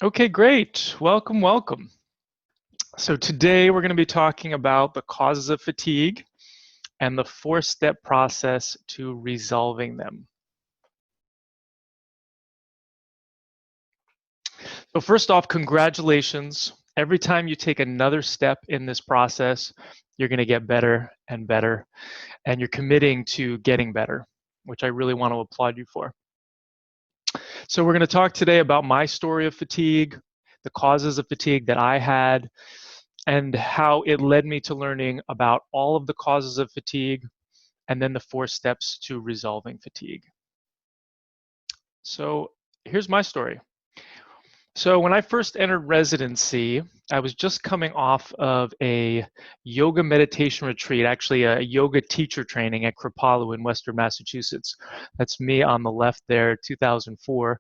Okay, great. Welcome, welcome. So today we're going to be talking about the causes of fatigue and the four-step process to resolving them. So first off, congratulations. Every time you take another step in this process, you're going to get better and better, and you're committing to getting better, which I really want to applaud you for. So we're going to talk today about my story of fatigue, the causes of fatigue that I had, and how it led me to learning about all of the causes of fatigue and then the four steps to resolving fatigue. So here's my story. So when I first entered residency, I was just coming off of a yoga meditation retreat, actually a yoga teacher training at Kripalu in Western Massachusetts. That's me on the left there, 2004.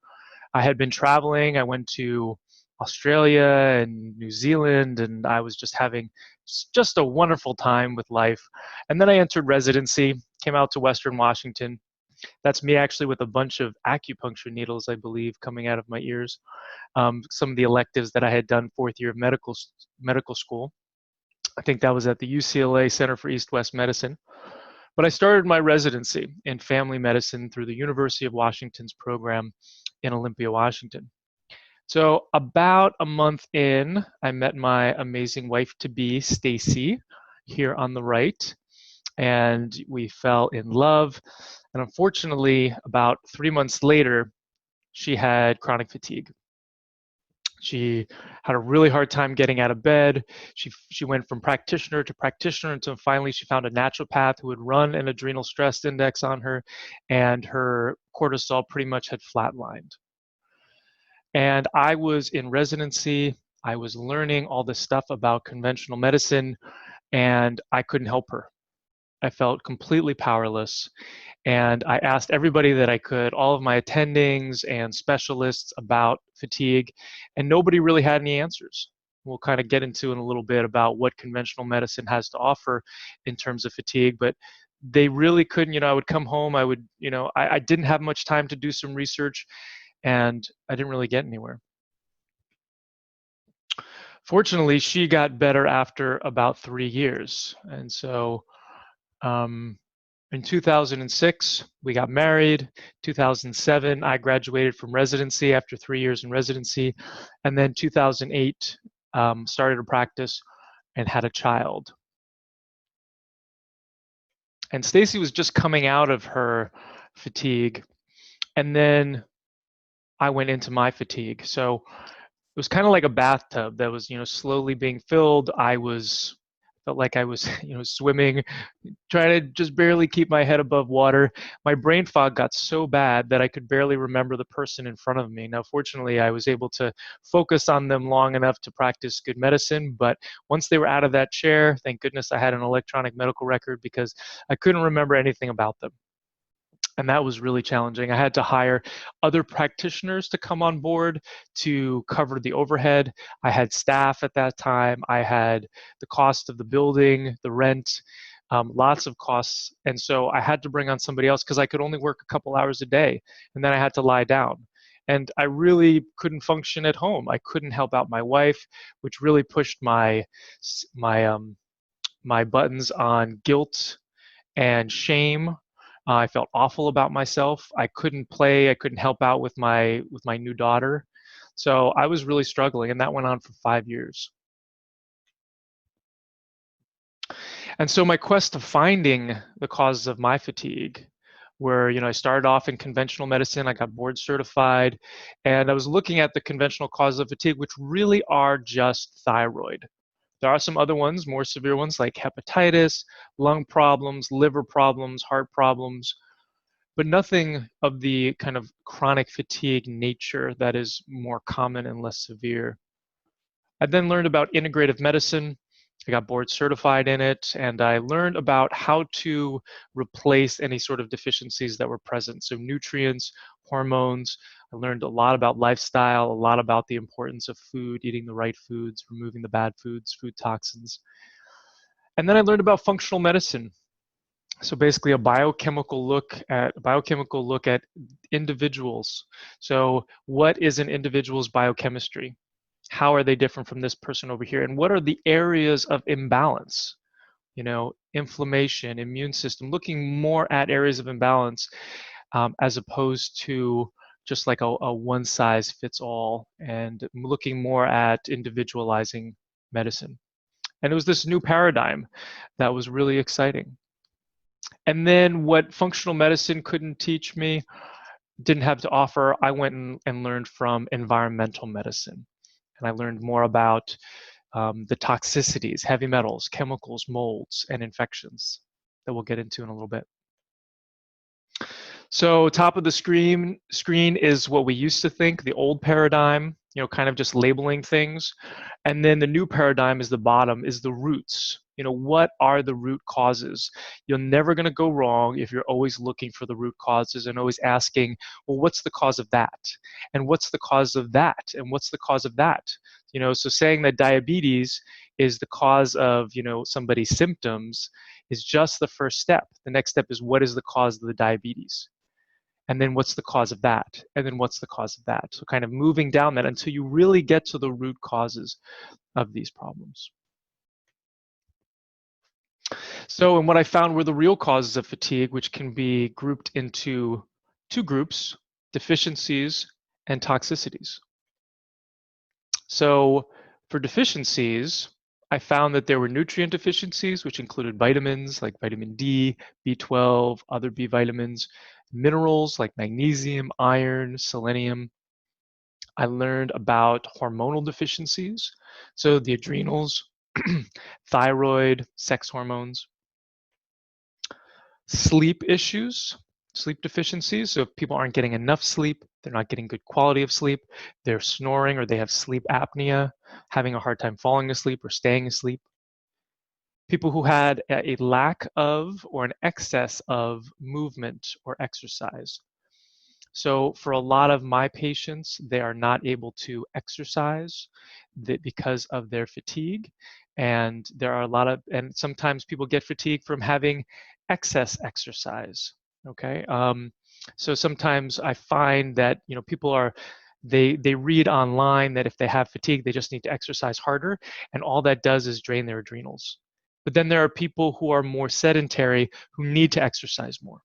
I had been traveling. I went to Australia and New Zealand, and I was just having just a wonderful time with life. And then I entered residency, came out to Western Washington. That's me actually with a bunch of acupuncture needles, I believe, coming out of my ears. Some of the electives that I had done fourth year of medical school. I think that was at the UCLA Center for East-West Medicine. But I started my residency in family medicine through the University of Washington's program in Olympia, Washington. So about a month in, I met my amazing wife-to-be, Stacy, here on the right, and we fell in love. And unfortunately, about 3 months later, she had chronic fatigue. She had a really hard time getting out of bed. She went from practitioner to practitioner until finally she found a naturopath who would run an adrenal stress index on her, and her cortisol pretty much had flatlined. And I was in residency. I was learning all this stuff about conventional medicine, and I couldn't help her. I felt completely powerless. And I asked everybody that I could, all of my attendings and specialists, about fatigue, and nobody really had any answers. We'll kind of get into in a little bit about what conventional medicine has to offer in terms of fatigue, but they really couldn't. I would come home, I didn't have much time to do some research, and I didn't really get anywhere. Fortunately, she got better after about 3 years. And so in 2006, we got married. 2007, I graduated from residency after 3 years in residency. And then 2008, started a practice and had a child. And Stacy was just coming out of her fatigue. And then I went into my fatigue. So it was kind of like a bathtub that was, slowly being filled. Felt like I was, swimming, trying to just barely keep my head above water. My brain fog got so bad that I could barely remember the person in front of me. Now, fortunately, I was able to focus on them long enough to practice good medicine. But once they were out of that chair, thank goodness I had an electronic medical record, because I couldn't remember anything about them. And that was really challenging. I had to hire other practitioners to come on board to cover the overhead. I had staff at that time. I had the cost of the building, the rent, lots of costs. And so I had to bring on somebody else because I could only work a couple hours a day, and then I had to lie down. And I really couldn't function at home. I couldn't help out my wife, which really pushed my buttons on guilt and shame. I felt awful about myself. I couldn't play. I couldn't help out with my new daughter. So I was really struggling, and that went on for 5 years. And so my quest to finding the causes of my fatigue, where I started off in conventional medicine, I got board certified, and I was looking at the conventional causes of fatigue, which really are just thyroid. There are some other ones, more severe ones, like hepatitis, lung problems, liver problems, heart problems, but nothing of the kind of chronic fatigue nature that is more common and less severe. I then learned about integrative medicine. I got board certified in it, and I learned about how to replace any sort of deficiencies that were present. So nutrients, hormones. I learned a lot about lifestyle, a lot about the importance of food, eating the right foods, removing the bad foods, food toxins. And then I learned about functional medicine. So basically a biochemical look at individuals. So what is an individual's biochemistry? How are they different from this person over here? And what are the areas of imbalance? Inflammation, immune system, looking more at areas of imbalance as opposed to just like a one size fits all, and looking more at individualizing medicine. And it was this new paradigm that was really exciting. And then what functional medicine couldn't teach me, didn't have to offer, I went and learned from environmental medicine. And I learned more about the toxicities, heavy metals, chemicals, molds, and infections that we'll get into in a little bit. So top of the screen is what we used to think, the old paradigm, kind of just labeling things. And then the new paradigm is the bottom, is the roots. What are the root causes? You're never going to go wrong if you're always looking for the root causes and always asking, well, what's the cause of that? And what's the cause of that? And what's the cause of that? So saying that diabetes is the cause of, somebody's symptoms is just the first step. The next step is, what is the cause of the diabetes? And then what's the cause of that? And then what's the cause of that? So kind of moving down that until you really get to the root causes of these problems. So, and what I found were the real causes of fatigue, which can be grouped into two groups: deficiencies and toxicities. So for deficiencies, I found that there were nutrient deficiencies, which included vitamins like vitamin D, B12, other B vitamins, minerals like magnesium, iron, selenium. I learned about hormonal deficiencies, so the adrenals, thyroid, sex hormones, sleep issues, sleep deficiencies. So if people aren't getting enough sleep, they're not getting good quality of sleep, they're snoring or they have sleep apnea, having a hard time falling asleep or staying asleep. People who had a lack of or an excess of movement or exercise. So for a lot of my patients, they are not able to exercise because of their fatigue. And there are and sometimes people get fatigue from having excess exercise. Okay. So sometimes I find that, people they read online that if they have fatigue, they just need to exercise harder. And all that does is drain their adrenals. But then there are people who are more sedentary who need to exercise more.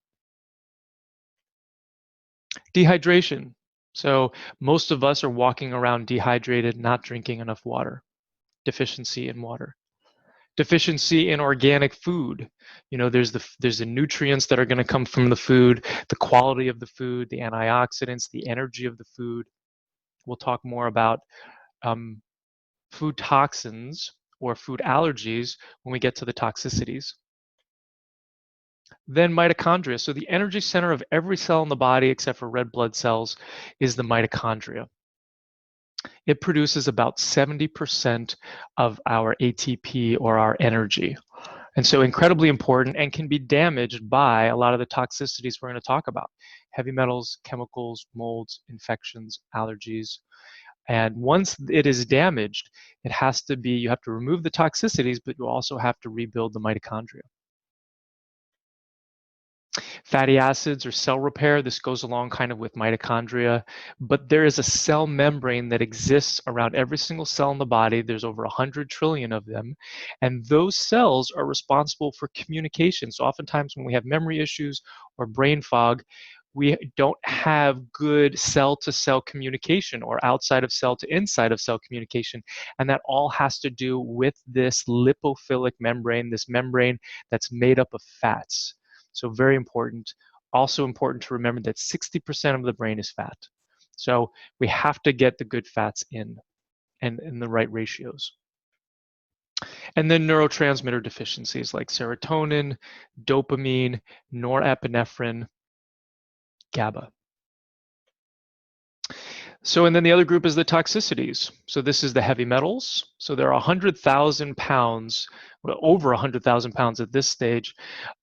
Dehydration. So most of us are walking around dehydrated, not drinking enough water. Deficiency in water. Deficiency in organic food. There's the nutrients that are going to come from the food, the quality of the food, the antioxidants, the energy of the food. We'll talk more about food toxins or food allergies when we get to the toxicities. Then mitochondria. So the energy center of every cell in the body, except for red blood cells, is the mitochondria. It produces about 70% of our ATP or our energy. And so incredibly important and can be damaged by a lot of the toxicities we're going to talk about. Heavy metals, chemicals, molds, infections, allergies. And once it is damaged, you have to remove the toxicities, but you also have to rebuild the mitochondria. Fatty acids or cell repair, this goes along kind of with mitochondria, but there is a cell membrane that exists around every single cell in the body. There's over 100 trillion of them, and those cells are responsible for communication. So oftentimes when we have memory issues or brain fog, we don't have good cell-to-cell communication or outside of cell to inside of cell communication. And that all has to do with this lipophilic membrane, this membrane that's made up of fats. So very important. Also important to remember that 60% of the brain is fat. So we have to get the good fats in and in the right ratios. And then neurotransmitter deficiencies like serotonin, dopamine, norepinephrine, GABA. So, and then the other group is the toxicities. So this is the heavy metals. So there are 100,000 pounds, well, over 100,000 pounds at this stage,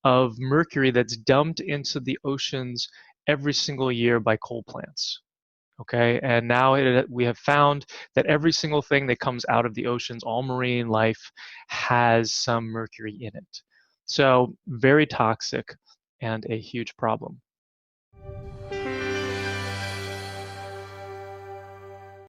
of mercury that's dumped into the oceans every single year by coal plants. Okay, and now we have found that every single thing that comes out of the oceans, all marine life, has some mercury in it. So very toxic and a huge problem.